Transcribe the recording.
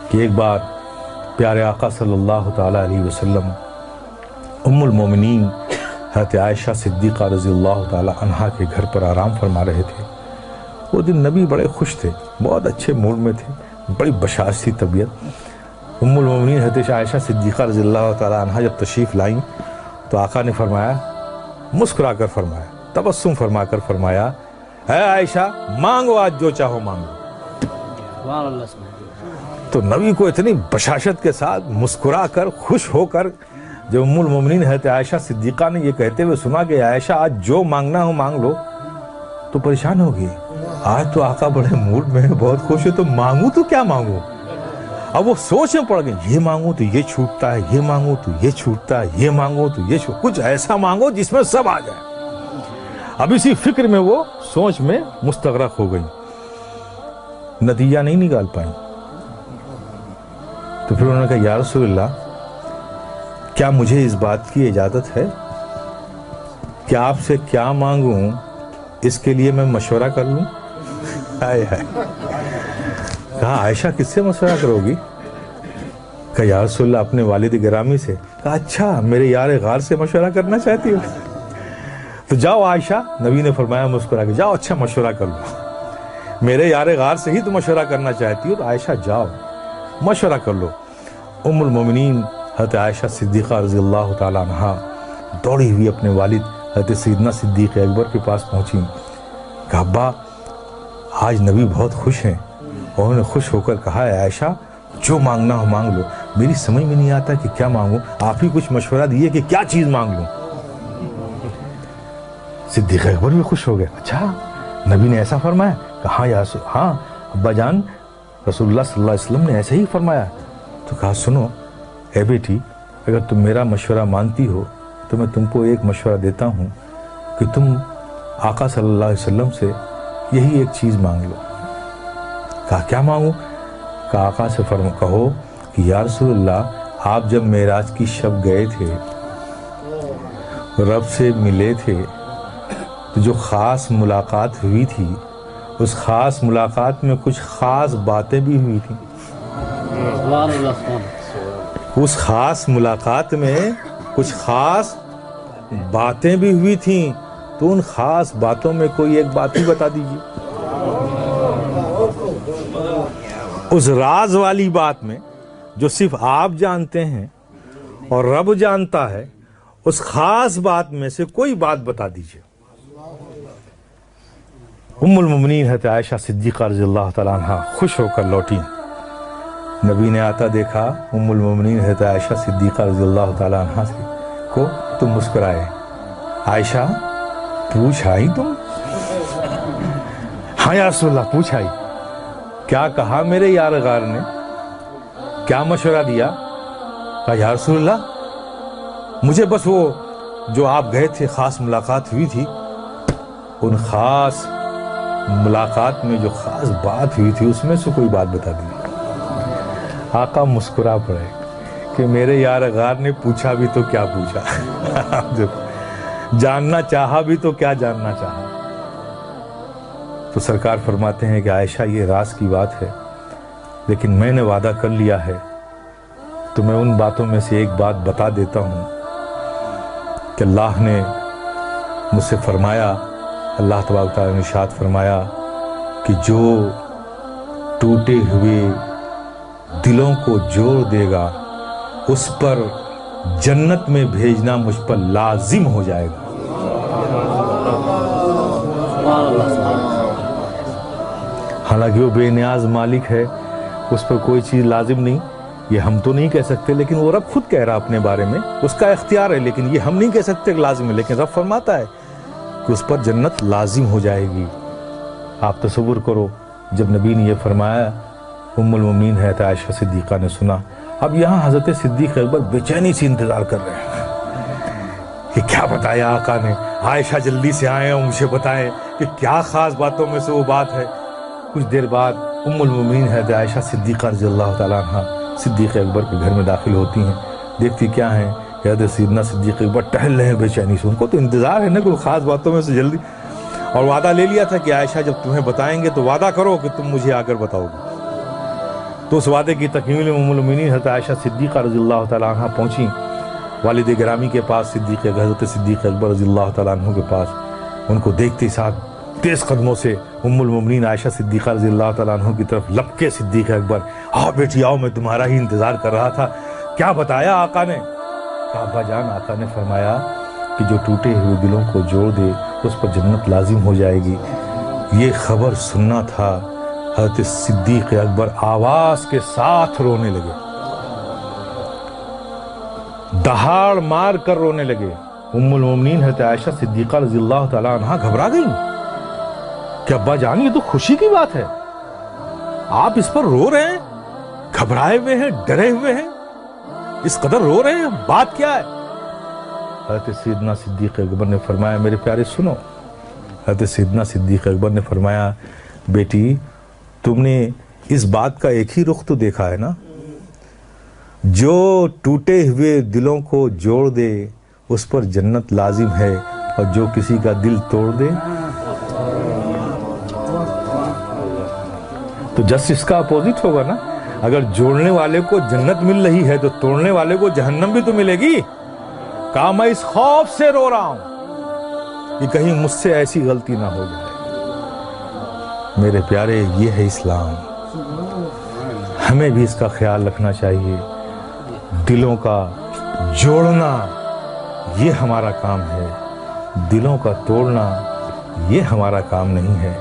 کہ ایک بار پیارے آقا صلی اللہ تعالیٰ علیہ وسلم ام المومنین حضرت عائشہ صدیقہ رضی اللہ تعالیٰ عنہا کے گھر پر آرام فرما رہے تھے۔ وہ دن نبی بڑے خوش تھے، بہت اچھے موڈ میں تھے، بڑی بشاش تھی طبیعت۔ ام المومنین حضرت عائشہ صدیقہ رضی اللہ تعالیٰ عنہا جب تشریف لائیں تو آقا نے فرمایا، مسکرا کر فرمایا، تبسم فرما کر فرمایا، اے عائشہ مانگو آج جو چاہو مانگو۔ تو نبی کو اتنی بشاشت کے ساتھ مسکرا کر خوش ہو کر جب ام المومنین حضرت عائشہ صدیقہ نے یہ کہتے ہوئے سنا کہ عائشہ آج جو مانگنا ہو مانگ لو، تو پریشان ہو گئی۔ آج تو آقا بڑے موڈ میں بہت خوش ہے، تو مانگوں تو کیا مانگوں؟ اب وہ سوچ میں پڑ گئے، یہ مانگوں تو یہ چھوٹتا ہے، یہ مانگوں تو یہ چھوٹتا ہے، یہ مانگوں تو یہ کچھ ایسا مانگو جس میں سب آ جائے۔ اب اسی فکر میں وہ سوچ میں مستغرق ہو گئی، نتیجہ نہیں نکال پائیں۔ تو پھر انہوں نے کہا، یا رسول اللہ کیا مجھے اس بات کی اجازت ہے کہ آپ سے کیا مانگوں اس کے لیے میں مشورہ کر لوں؟ کہا عائشہ کس سے مشورہ کرو گی؟ کہا یا رسول اللہ اپنے والد گرامی سے۔ کہا اچھا میرے یار غار سے مشورہ کرنا چاہتی ہو؟ تو جاؤ عائشہ، نبی نے فرمایا مسکرا کے، جاؤ اچھا مشورہ کر لو، میرے یار غار سے ہی تو مشورہ کرنا چاہتی ہو، تو عائشہ جاؤ مشورہ کر لو۔ ام المومنین حضرت عائشہ صدیقہ رضی اللہ تعالیٰ عنہا دوڑی ہوئی اپنے والد حضرت سیدنا صدیق اکبر کے پاس پہنچیں۔ کہا ابا آج نبی بہت خوش ہیں، انہوں نے خوش ہو کر کہا ہے عائشہ جو مانگنا ہو مانگ لو، میری سمجھ میں نہیں آتا کہ کیا مانگوں، آپ ہی کچھ مشورہ دیے کہ کیا چیز مانگ لوں۔ صدیق اکبر بھی خوش ہو گئے، اچھا نبی نے ایسا فرمایا؟ کہا ہاں ابا جان رسول اللہ صلی اللہ علیہ وسلم نے ایسے ہی فرمایا۔ تو کہا سنو اے بیٹی، اگر تم میرا مشورہ مانتی ہو تو میں تم کو ایک مشورہ دیتا ہوں کہ تم آقا صلی اللہ علیہ وسلم سے یہی ایک چیز مانگ لو۔ کہا کیا مانگوں؟ کہا آقا سے کہو کہ یا رسول اللہ آپ جب معراج کی شب گئے تھے، رب سے ملے تھے، تو جو خاص ملاقات ہوئی تھی اس خاص ملاقات میں کچھ خاص باتیں بھی ہوئی تھیں۔ اس خاص ملاقات میں کچھ خاص باتیں بھی ہوئی تھیں، تو ان خاص باتوں میں کوئی ایک بات ہی بتا دیجیے۔ اس راز والی بات میں جو صرف آپ جانتے ہیں اور رب جانتا ہے، اس خاص بات میں سے کوئی بات بتا دیجیے۔ ام المومنین حضرت عائشہ صدیقہ رضی اللہ تعالیٰ عنہ خوش ہو کر لوٹی۔ نبی نے آتا دیکھا ام المومنین حضرت عائشہ صدیقہ رضی اللہ تعالیٰ عنہ کو تو مسکرائے، عائشہ پوچھ آئی تم؟ ہاں یا رسول اللہ پوچھ آئی۔ کیا کہا میرے یار غار نے؟ کیا مشورہ دیا؟ کہا یا رسول اللہ مجھے بس وہ جو آپ گئے تھے خاص ملاقات ہوئی تھی، ان خاص ملاقات میں جو خاص بات ہوئی تھی اس میں سے کوئی بات بتا دی۔ آقا مسکرا پڑے کہ میرے یار غار نے پوچھا بھی تو کیا پوچھا، جاننا چاہا بھی تو کیا جاننا چاہا۔ تو سرکار فرماتے ہیں کہ عائشہ یہ راز کی بات ہے، لیکن میں نے وعدہ کر لیا ہے تو میں ان باتوں میں سے ایک بات بتا دیتا ہوں کہ اللہ نے مجھ سے فرمایا، اللہ تبارک تعالیٰ نے ارشاد فرمایا کہ جو ٹوٹے ہوئے دلوں کو جوڑ دے گا اس پر جنت میں بھیجنا مجھ پر لازم ہو جائے گا۔ حالانکہ وہ بے نیاز مالک ہے، اس پر کوئی چیز لازم نہیں، یہ ہم تو نہیں کہہ سکتے، لیکن وہ رب خود کہہ رہا اپنے بارے میں، اس کا اختیار ہے، لیکن یہ ہم نہیں کہہ سکتے کہ لازم ہے، لیکن رب فرماتا ہے کہ اس پر جنت لازم ہو جائے گی۔ آپ تصور کرو جب نبی نے یہ فرمایا، ام المومنین حضرت عائشہ صدیقہ نے سنا۔ اب یہاں حضرت صدیق اکبر بے چینی سے انتظار کر رہے ہیں کہ کیا بتایا آقا نے، عائشہ جلدی سے آئیں اور مجھے بتائیں کہ کیا خاص باتوں میں سے وہ بات ہے۔ کچھ دیر بعد ام المومنین حضرت عائشہ صدیقہ رضی اللہ تعالیٰ عنہ صدیق اکبر کے گھر میں داخل ہوتی ہیں، دیکھتی کیا ہیں کہ حضرت سیدنا صدیق اکبر ٹہل رہے ہیں بے چینی سے، ان کو تو انتظار ہے نا کوئی خاص باتوں میں سے جلدی، اور وعدہ لے لیا تھا کہ عائشہ جب تمہیں بتائیں گے تو وعدہ کرو کہ تم مجھے آ کر بتاؤ گے۔ تو اس وعدے کی تکمیل ام المؤمنین حضرت عائشہ صدیقہ رضی اللہ تعالیٰ عنہ پہنچیں والد گرامی کے پاس، حضرت صدیق اکبر رضی اللہ تعالیٰ عنہ کے پاس. ان کو دیکھتے ساتھ تیز قدموں سے ام المؤمنین عائشہ صدیقہ رضی اللہ تعالیٰ عنہ کی طرف لپکے صدیق اکبر، آؤ بیٹی آؤ، میں تمہارا ہی انتظار کر رہا تھا. کیا بتایا آقا نے؟ کہا ابا جان، آقا نے فرمایا کہ جو ٹوٹے ہوئے دلوں کو جوڑ دے اس پر جنت لازم ہو جائے گی. یہ خبر سننا تھا. حضرت صدیق اکبر آواز کے ساتھ رونے لگے، دہاڑ مار کر رونے لگے. ام المؤمنین حضرت عائشہ صدیقہ رضی اللہ تعالیٰ عنہ گھبرا گئیں کہ ابا جان یہ تو خوشی کی بات ہے، آپ اس پر رو رہے ہیں، گھبرائے ہوئے ہیں، ڈرے ہوئے ہیں، اس قدر رو رہے ہیں، بات کیا ہے؟ حضرت سیدنا صدیق اکبر نے فرمایا میرے پیارے سنو. حضرت سیدنا صدیق اکبر نے فرمایا بیٹی تم نے اس بات کا ایک ہی رخ تو دیکھا ہے نا، جو ٹوٹے ہوئے دلوں کو جوڑ دے اس پر جنت لازم ہے، اور جو کسی کا دل توڑ دے تو جسٹ اس کا اپوزٹ ہوگا نا. اگر جوڑنے والے کو جنت مل رہی ہے تو توڑنے والے کو جہنم بھی تو ملے گی. کہا میں اس خوف سے رو رہا ہوں کہ کہیں مجھ سے ایسی غلطی نہ ہو جائے. میرے پیارے یہ ہے اسلام، ہمیں بھی اس کا خیال رکھنا چاہیے. دلوں کا جوڑنا یہ ہمارا کام ہے، دلوں کا توڑنا یہ ہمارا کام نہیں ہے.